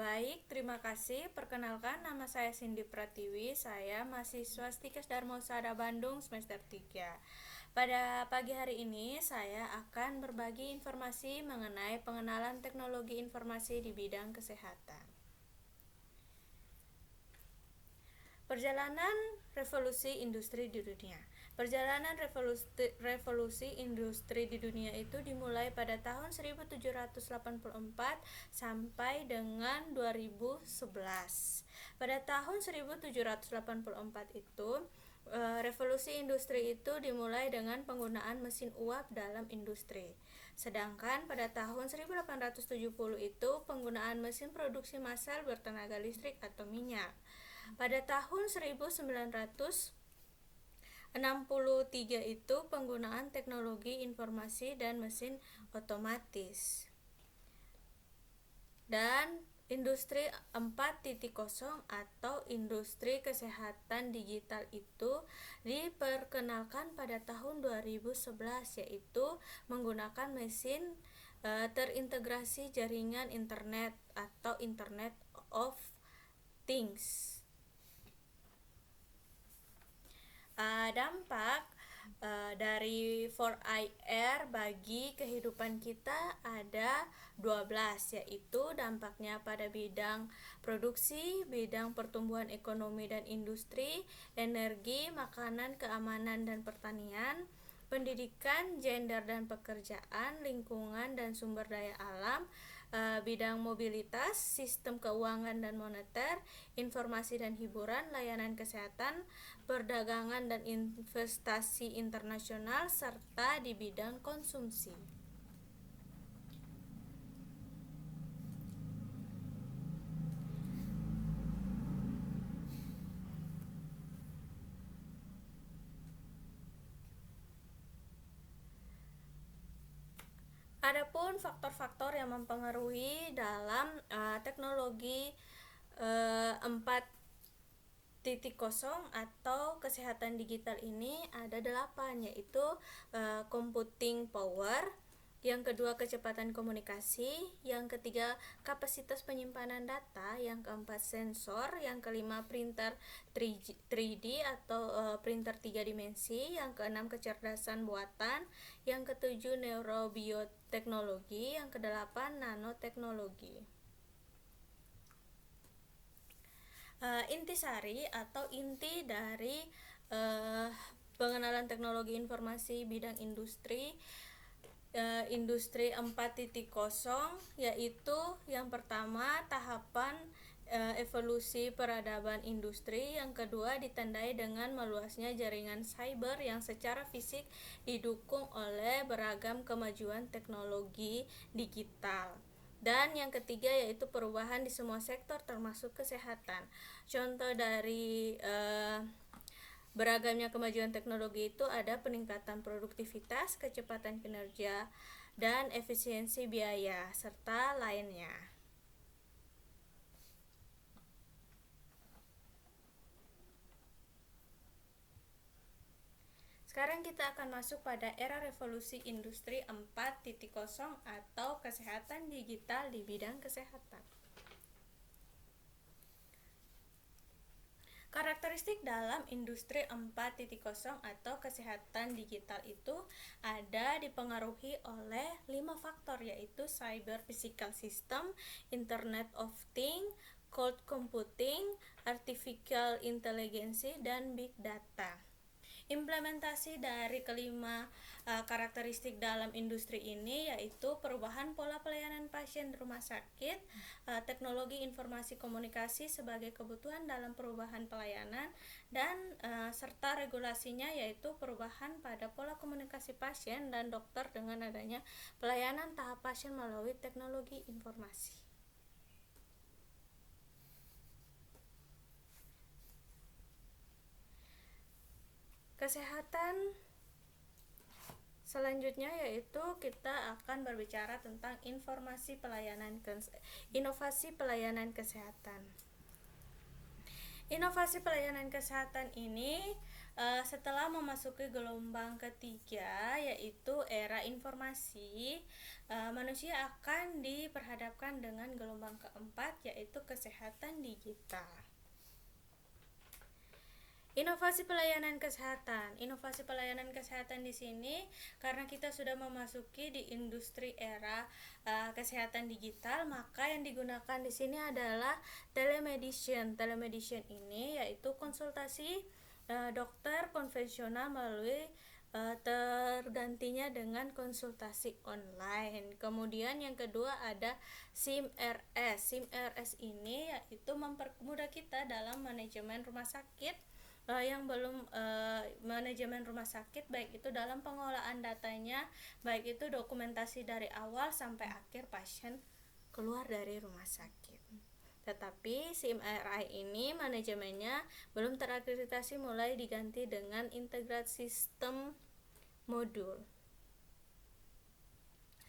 Baik, terima kasih. Perkenalkan, nama saya Cindy Pratiwi. Saya mahasiswa Stikes Darmosada Bandung semester 3. Pada pagi hari ini, saya akan berbagi informasi mengenai pengenalan teknologi informasi di bidang kesehatan. Perjalanan revolusi industri di dunia. Perjalanan revolusi industri di dunia itu dimulai pada tahun 1784 sampai dengan 2011. Pada tahun 1784 itu, revolusi industri itu dimulai dengan penggunaan mesin uap dalam industri. Sedangkan pada tahun 1870 itu penggunaan mesin produksi massal bertenaga listrik atau minyak. Pada tahun 1963 itu penggunaan teknologi informasi dan mesin otomatis. Dan industri 4.0 atau industri kesehatan digital itu diperkenalkan pada tahun 2011, yaitu menggunakan mesin terintegrasi jaringan internet atau Internet of Things. Dampak dari 4IR bagi kehidupan kita ada 12, yaitu dampaknya pada bidang produksi, bidang pertumbuhan ekonomi dan industri, energi, makanan, keamanan dan pertanian, pendidikan, gender dan pekerjaan, lingkungan dan sumber daya alam, bidang mobilitas, sistem keuangan dan moneter, informasi dan hiburan, layanan kesehatan, perdagangan dan investasi internasional, serta di bidang konsumsi. Adapun faktor-faktor yang mempengaruhi dalam teknologi 4.0 atau kesehatan digital ini ada 8, yaitu computing power, yang kedua kecepatan komunikasi, yang ketiga kapasitas penyimpanan data, yang keempat sensor, yang kelima printer 3D atau printer 3 dimensi, yang keenam kecerdasan buatan, yang ketujuh neurobioteknologi, yang kedelapan nanoteknologi. Intisari atau inti dari pengenalan teknologi informasi bidang industri 4.0, yaitu yang pertama tahapan evolusi peradaban industri, yang kedua ditandai dengan meluasnya jaringan cyber yang secara fisik didukung oleh beragam kemajuan teknologi digital. Dan yang ketiga yaitu perubahan di semua sektor termasuk kesehatan. Contoh dari beragamnya kemajuan teknologi itu ada peningkatan produktivitas, kecepatan kinerja, dan efisiensi biaya, serta lainnya. Sekarang kita akan masuk pada era revolusi industri 4.0 atau kesehatan digital di bidang kesehatan. Karakteristik dalam industri 4.0 atau kesehatan digital itu ada dipengaruhi oleh 5 faktor, yaitu cyber physical system, Internet of Things, cloud computing, artificial intelligence, dan big data. Implementasi dari kelima karakteristik dalam industri ini yaitu perubahan pola pelayanan pasien di rumah sakit, teknologi informasi komunikasi sebagai kebutuhan dalam perubahan pelayanan, dan serta regulasinya yaitu perubahan pada pola komunikasi pasien dan dokter dengan adanya pelayanan tahap pasien melalui teknologi informasi. Kesehatan selanjutnya yaitu kita akan berbicara tentang inovasi pelayanan kesehatan. Inovasi pelayanan kesehatan ini Setelah memasuki gelombang ketiga, yaitu era informasi, manusia akan diperhadapkan dengan gelombang keempat, yaitu kesehatan digital. Inovasi pelayanan kesehatan. Inovasi pelayanan kesehatan di sini karena kita sudah memasuki di industri era kesehatan digital, maka yang digunakan di sini adalah telemedicine. Telemedicine ini yaitu konsultasi dokter konvensional melalui tergantinya dengan konsultasi online. Kemudian yang kedua ada SIM-RS. SIM-RS ini yaitu mempermudah kita dalam manajemen rumah sakit yang belum manajemen rumah sakit, baik itu dalam pengelolaan datanya, baik itu dokumentasi dari awal sampai akhir pasien keluar dari rumah sakit. Tetapi SIM-RI ini manajemennya belum terakreditasi, mulai diganti dengan integrasi sistem modul.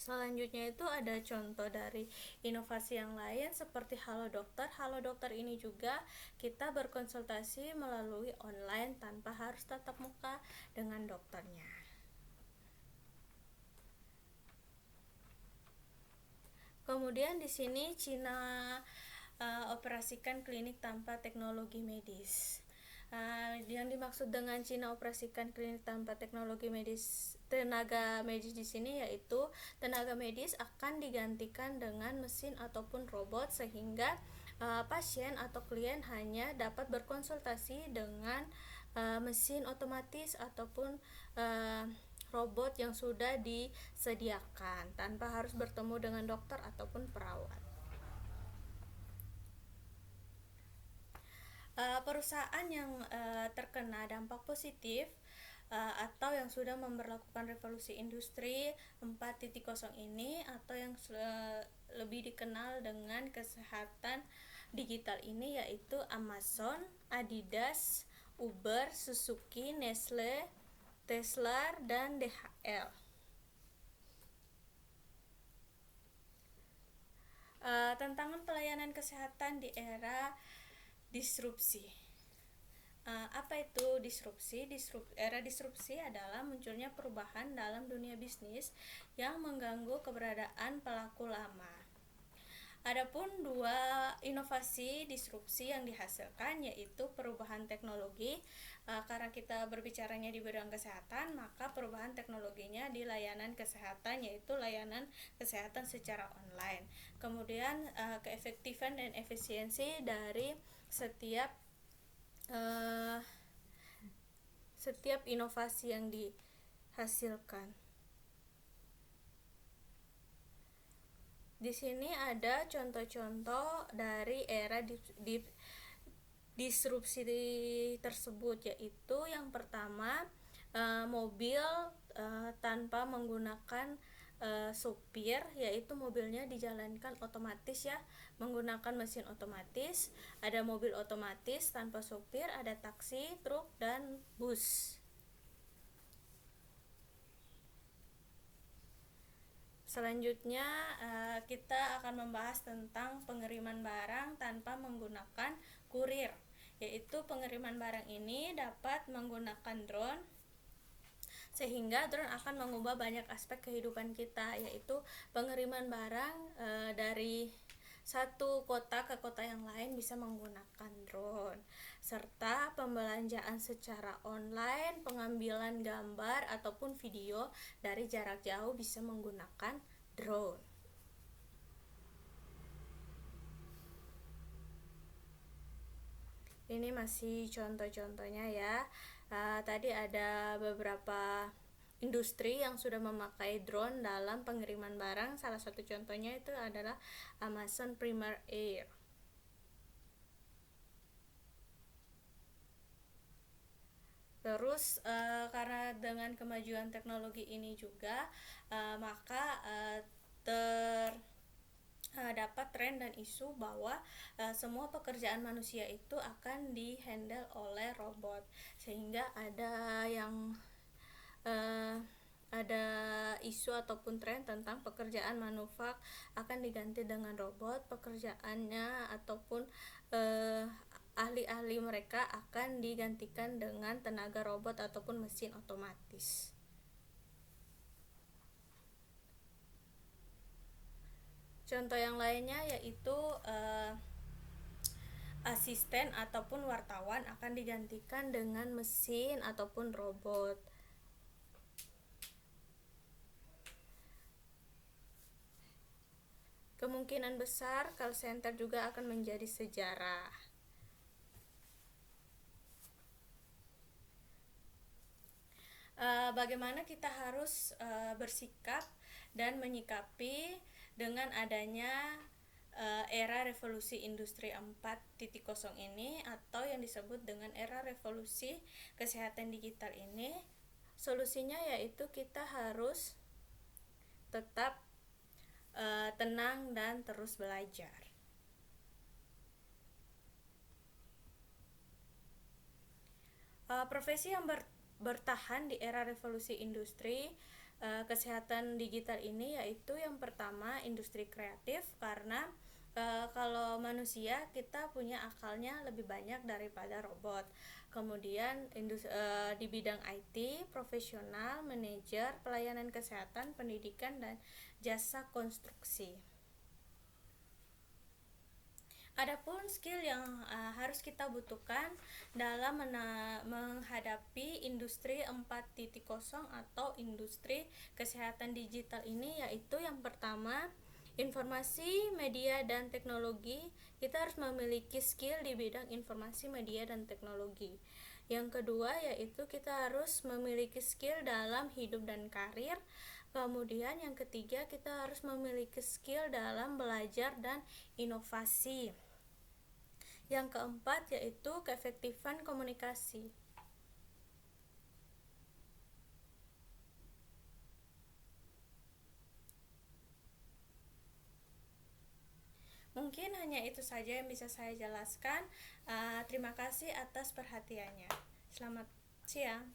Selanjutnya itu ada contoh dari inovasi yang lain seperti Halo Dokter. Halo Dokter ini juga kita berkonsultasi melalui online tanpa harus tatap muka dengan dokternya. Kemudian di sini Cina operasikan klinik tanpa teknologi medis. Yang dimaksud dengan Cina operasikan klinik tanpa teknologi medis, tenaga medis di sini yaitu tenaga medis akan digantikan dengan mesin ataupun robot, sehingga pasien atau klien hanya dapat berkonsultasi dengan mesin otomatis ataupun robot yang sudah disediakan tanpa harus bertemu dengan dokter ataupun perawat. Perusahaan yang terkena dampak positif atau yang sudah memberlakukan revolusi industri 4.0 ini, atau yang lebih dikenal dengan kesehatan digital ini, yaitu Amazon, Adidas, Uber, Suzuki, Nestle, Tesla, dan DHL. Tantangan pelayanan kesehatan di era disrupsi. Apa itu disrupsi? Era disrupsi adalah munculnya perubahan dalam dunia bisnis yang mengganggu keberadaan pelaku lama. Adapun dua inovasi disrupsi yang dihasilkan yaitu perubahan teknologi. Karena kita berbicaranya di bidang kesehatan, maka perubahan teknologinya di layanan kesehatan, yaitu layanan kesehatan secara online. Kemudian keefektifan dan efisiensi dari setiap inovasi yang dihasilkan. Di sini ada contoh-contoh dari era disrupsi tersebut, yaitu yang pertama mobil tanpa menggunakan supir, yaitu mobilnya dijalankan otomatis ya, menggunakan mesin otomatis. Ada mobil otomatis tanpa supir, ada taksi, truk, dan bus. Selanjutnya kita akan membahas tentang pengiriman barang tanpa menggunakan kurir, yaitu pengiriman barang ini dapat menggunakan drone, sehingga drone akan mengubah banyak aspek kehidupan kita, yaitu pengiriman barang dari satu kota ke kota yang lain bisa menggunakan drone, serta pembelanjaan secara online, pengambilan gambar ataupun video dari jarak jauh bisa menggunakan drone. Ini masih contoh-contohnya ya. Tadi ada beberapa industri yang sudah memakai drone dalam pengiriman barang. Salah satu contohnya itu adalah Amazon Prime Air. Terus karena dengan kemajuan teknologi ini juga maka dapat tren dan isu bahwa semua pekerjaan manusia itu akan dihandle oleh robot, sehingga ada isu ataupun tren tentang pekerjaan manufak akan diganti dengan robot. Pekerjaannya ataupun ahli-ahli mereka akan digantikan dengan tenaga robot ataupun mesin otomatis. Contoh yang lainnya yaitu asisten ataupun wartawan akan digantikan dengan mesin ataupun robot. Kemungkinan besar call center juga akan menjadi sejarah. Bagaimana kita harus bersikap dan menyikapi dengan adanya era revolusi industri 4.0 ini, atau yang disebut dengan era revolusi kesehatan digital ini. Solusinya yaitu kita harus tetap tenang dan terus belajar. Profesi yang bertahan di era revolusi industri kesehatan digital ini yaitu yang pertama industri kreatif, karena kalau manusia kita punya akalnya lebih banyak daripada robot. Kemudian di bidang IT, profesional, manajer, pelayanan kesehatan, pendidikan, dan jasa konstruksi. Adapun skill yang harus kita butuhkan dalam menghadapi industri 4.0 atau industri kesehatan digital ini yaitu yang pertama, informasi, media, dan teknologi. Kita harus memiliki skill di bidang informasi, media, dan teknologi. Yang kedua yaitu kita harus memiliki skill dalam hidup dan karir. Kemudian yang ketiga, kita harus memiliki skill dalam belajar dan inovasi. Yang keempat yaitu keefektifan komunikasi. Mungkin hanya itu saja yang bisa saya jelaskan. Terima kasih atas perhatiannya. Selamat siang.